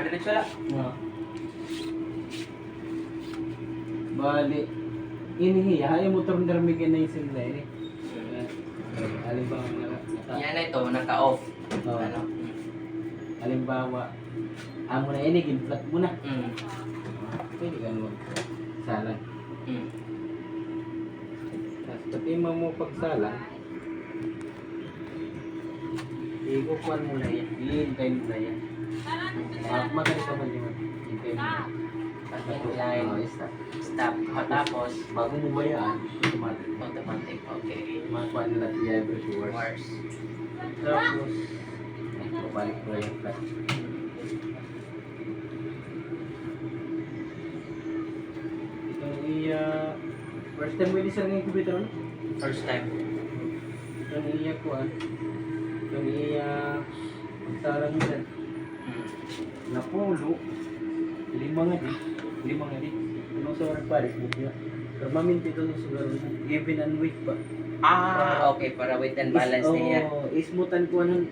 diretso lang. Bali, inihi, ayaw mo itong naramigan na yung sila eh. Halimbawa Yan na ito, naka-off. Oo. Ano? Halimbawa, amo na ini, ginflat mo na. Mm. Pwede ka naman salang. Mm. Tapos pati mo pagsalang, ikukuhan mo na yan. Iintay mo na yan. Magaling ka man yun. Iintay mo na. Line. Stop. Stop. Tapos, Bago mo bayaan, automatic. automatic. Okay. Makuha nila the every 2 hours. Mars. Tapos, babalik ko yung flat. Itong first time mo inisar ng computer, ano? First time. Itong ko, itong magsalang nila. Mm. Napulo, lima nga di. Ano sa oras paris mo kaya? Pero maminti ito sa sugar mo, even and week pa. Okay. Para weight and balance niya. Ismutan ko anong,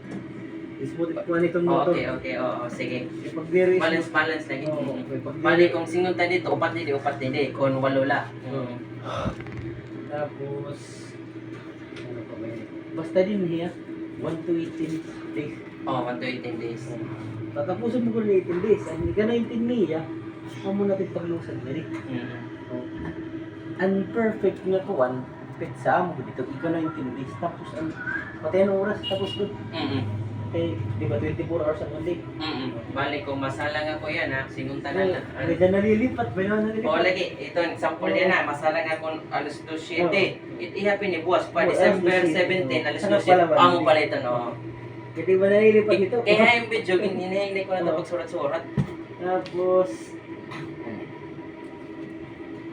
itong motor. Okay. Oo, sige. Pag there is, Balance lagi. Oo, okay. Pag Bali, kung singon tayo dito, upat hindi. Kung walo la. Oo. Tapos, ano pa ba yun? Basta din niya, 1 to 18 days. 1 to 18 days. Tatapusin mo ko na 18 days. Ang ika 19 niya, mo natin paglusan na rin. Mm. Ang perfect nga kuwan, pizza mo dito, ika 19 days. Tapos, pati anong oras, tapos doon. Eh, di ba 24 hours ang day? Bali, kung masala nga ko yan ha, singon tanan na. Medyo nalilipat, ba yun nalilipat? Lagi, ito ang example yan ha, masala nga kung alas 2:07. Oo. Ihapin ni buwas pa, Oo, December alas 17, 17, alas saka 2:07. pala, Amo bali. pala ito, no? Hindi ba nalilipat ito? Kaya yung video, hinahinay ko na ito Oo. pagsurat-surat. Tapos,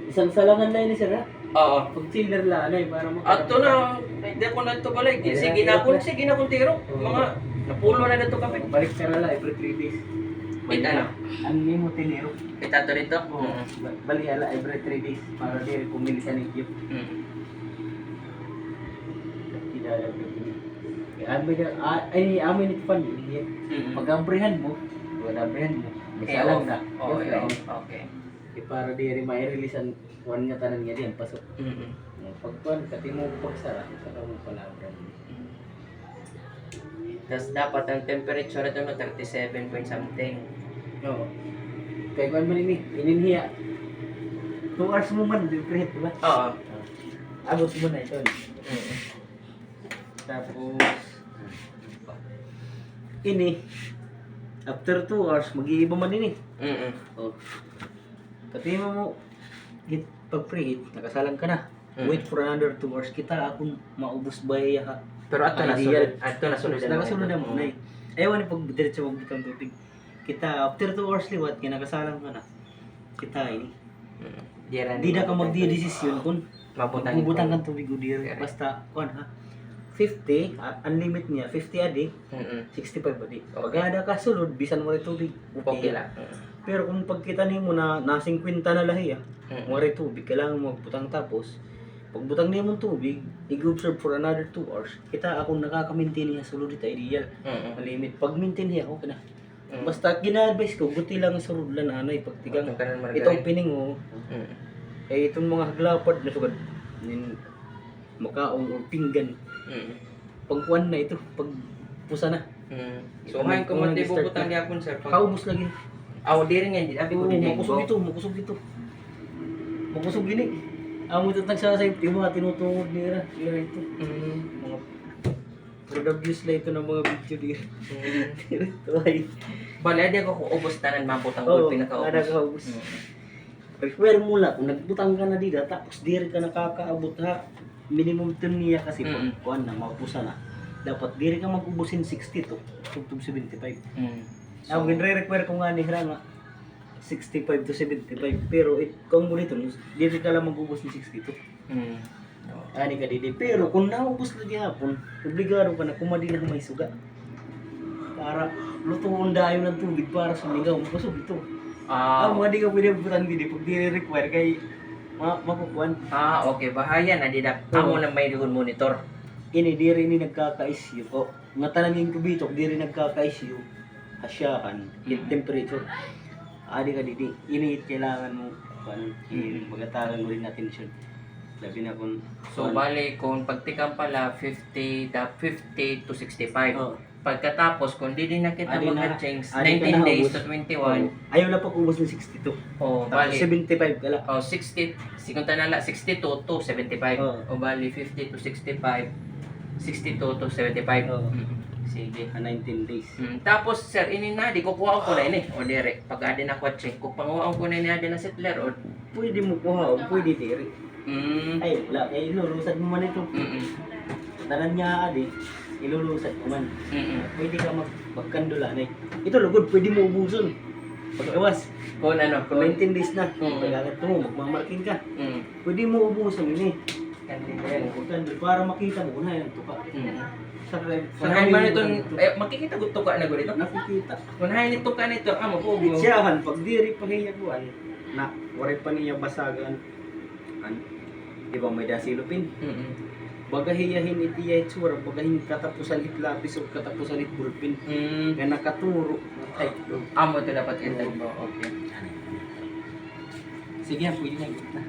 isang salangan na yun, sir, ha? Oo. Pag chiller lang, ano, para mo. Ato na, hindi ko na ito balik. Sige na kung tiro. Mga, napulo na ito kami. Balik ka na lang every 3 days. Wait, ano? Ano mo tiniro? Itato rito? Balik ala every 3 days para di pumili ka ng gift. Amin ito pan. Pag-ambrihan mo, masalang na. Okay. Para di rin mai-release ang one nga tanan nga diyan pasok. Pagkuan kati mo pagsara sa mo palabra. Tapos dapat ang temperature ito no 37 point something. Oo. Kaya kuan man ini, ininhiya. 2 hours mo man di preheat, di ba? Oo. Abot mo na ito. Tapos ini after 2 hours mag-iiba man ini. Oh. Kasi mo hit pag preheat, nakasalang ka na. Wait for another 2 hours kita akong maubos ba ha. Pero ato na Ideal. sunod. Ato na sunod. Nakasunod na mo na eh. Ayaw ni pag diretso mo butang tubig. Kita after 2 hours liwat kaya nakasalang ka na. Kita ini. Di na ka magdi-desisyon kung bubutang kang tubig o di. Basta kuan ha. 50, ang limit niya 50 a day, 65 a day. Pag ada ka sulod bisan mo rin tubig. Okay lang. Pero kung pagkita nimo na 50 na lahi mo rin tubig kailangan mo butang tapos pag butang niya mong tubig, i-observe for another 2 hours. Kita akong nakaka-maintain niya sulod ito ideal. Ang limit. Pag maintain niya ako kana. Basta gina-advise ko, buti lang sa sulod lang anay pagtigang itong pining mo. Eh itong mga haglapad na sugad makaong o pinggan. Pagkuan na ito, pag pusa na. So ngayon kung mati bubutang gyapon sir. Kaubos lagi. Diri nga abi ko din. Makusog ito. Makusog gini. Amo ito sa safety mga tinutungod nila ito. Mga product use lang ito ng mga video dito. Ito ay. Bali di ako ubos tanan mabutang Oo, pinakaubos. pinakaubos. Require mo lang kung nagbutang ka na dito tapos diri ka nakakaabot ha. Minimum 10 niya kasi pag kuan na mapusa na. Dapat diri ka mag-ubusin 60 to 75. Ang ginre-require ko nga ni nga 65 to 75 pero kung mo dito diri ka lang mag-ubos ng 62. Ani ka didi pero kung naubos na gihapon obligado ka na kumadi na may suga. Para lutuon dayon ng tubig para sa ligaw makusog ito. Mga di ka pwede butang didi pag diri require kay makukuan. Okay. Bahaya na di amo lang may dugon monitor. Ini diri ni nagkaka-issue. O nga tanan yung kubitok diri nagkaka-issue. asyahan, heat temperature. Adi ka didi, init kailangan mo paano, magatagan mo rin attention. Labi na kung So, bali, kung pagtikam pala, 50 to 65. Oh. Pagkatapos, kung di din nakita Adi na- mag-change, adi ka 19 na days ubos. to 21, Ayaw na pag-ubos ng 62. o Tapos bali, 75 ka lang. 60, kung tanala, 62 to 75. Oh. O bali, 50 to 65, 62 to 75. Oh. Sige. 19 days. Tapos, sir, di kukuha ko na ini. O dire, pag adi na kotse, kung panguhaan ko na ini adi na settler, o Pwede mo kuha o pwede diri. Mm. Ay, wala. Kaya ilulusad mo man ito. Tanan niya adi, ilulusad mo man. Pwede ka magkandula na. Ito lugod, pwede mo ubuson. Pagkawas, Kung ano, kung 19 days na, Mm. pag-agat mo, magmamarkin ka. Mm. Pwede mo ubuson ini. Kanina yan. Magkandula, para makita mo na yan tuka. Unahin man itong, makikita ko tuka na ko dito. Nakikita. Unahin ito ka nito, mapugo. Siyahan, pag diri pa hiya kuan, na, wari pa niya basagan. Di ba may dasilupin? Bagahiyahin itiya itsura, bagahin katapusan itlapis o katapusan itbulpin. Kaya nakaturo. Ay, Amo ito dapat intag mo. Okay. sige, pwede na.